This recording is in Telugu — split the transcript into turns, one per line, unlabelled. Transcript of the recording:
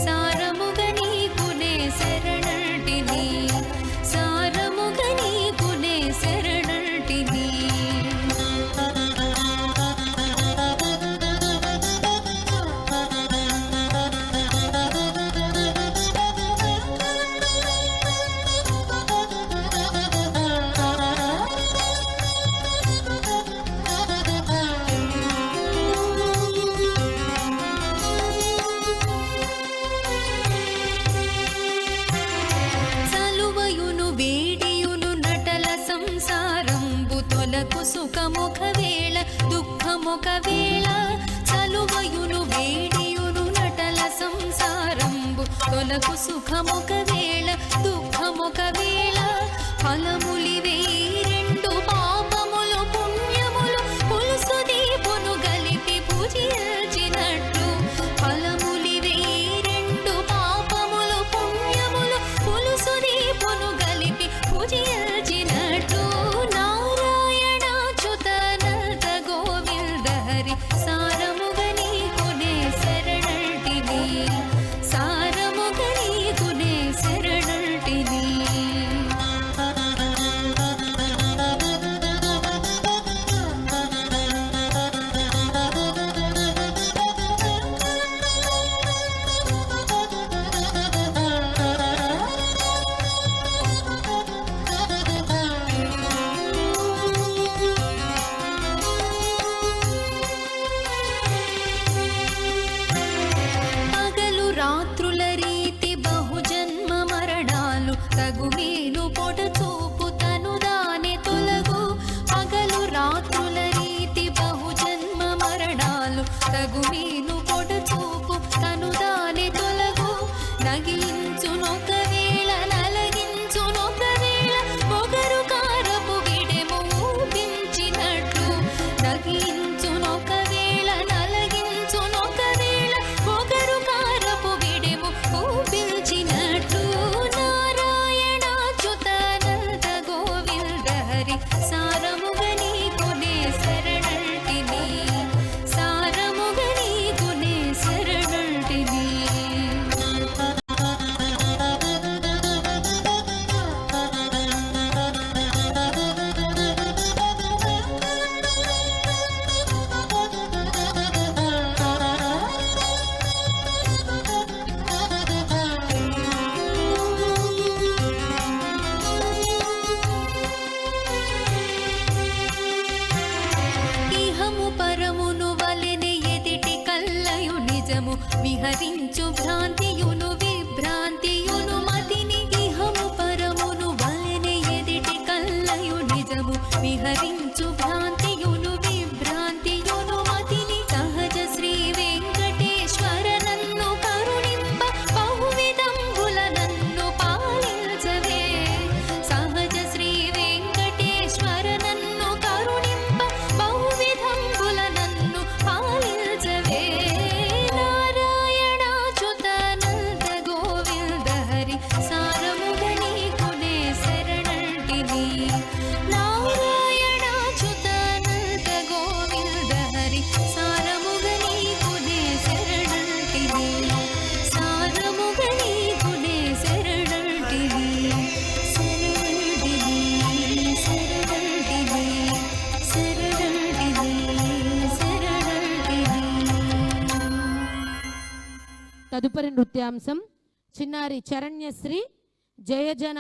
సారముగ నీకునే శరణంటిని సారముగ నీకునే శరణంటిని సుఖముఖవేళ దుఃఖముఖవేళ చలువయును వేడియును నటల సంసారంబు తొలకు సుఖముఖవేళ దుఃఖముఖవేళ ఫలములివే రెండు పాపములు పుణ్యములు పులుసు దీపును గలిపి పూజించినట్లు ఫలములివే రెండు పాపములు పుణ్యములు పులుసు దీపును గలిపి పూజించినట్లు సారముగ నీకునే శరణంటిని సారముగ నీకునే శరణంటిని రాత్రుల రీతి బహుజన్మ మరణాలు తగుమీను పొడచూపు తను దాని తొలగు పగలు రాత్రుల రీతి బహుజన్మ మరణాలు తగుమీను పొడచూపు తను దాని తొలగు నగిలించునొక వేళ నలగించునొక వేళ పొగరు కారపు విడెము ఊపించినట్లు నగిలించునొక వేళ నలగించునొక వేళ పొగరు కారపు విడెము ఊపించినట్లు నారాయణాచ్యుతానంద గోవింద హరి సారముగ నీకునే శరణంటిని సారముగ నీకునే శరణంటిని పరమును వలెనే ఎదిటి కల్లయు నిజము విహరించు భ్రాంతియును విభ్రాంతియును మతిని ఇహము పరమును వలెనే ఎదిటి కల్లయు నిజము విహరించు భ్రాంతియును విభ్రాంతియును మతిని సహజ శ్రీ వెంకటేశ్వర నన్ను కరుణింప బహువిధంబుల నన్ను పాలించవే సహజ శ్రీ వెంకటేశ్వర నన్ను కరుణింప బహువిధంబుల నన్ను పాలించవే నారాయణాచ్యుతానంద గోవింద హరి సారముగ నీకునే శరణంటిని నారాయణాచ్యుతానంద గోవింద హరి సారముగ నీకునే శరణంటిని సారముగ నీకునే శరణంటిని శరణంటిని శరణంటిని శరణంటిని శరణంటిని.
తదుపరి నృత్యాంశం చిన్నారి చరణ్యశ్రీ జయజన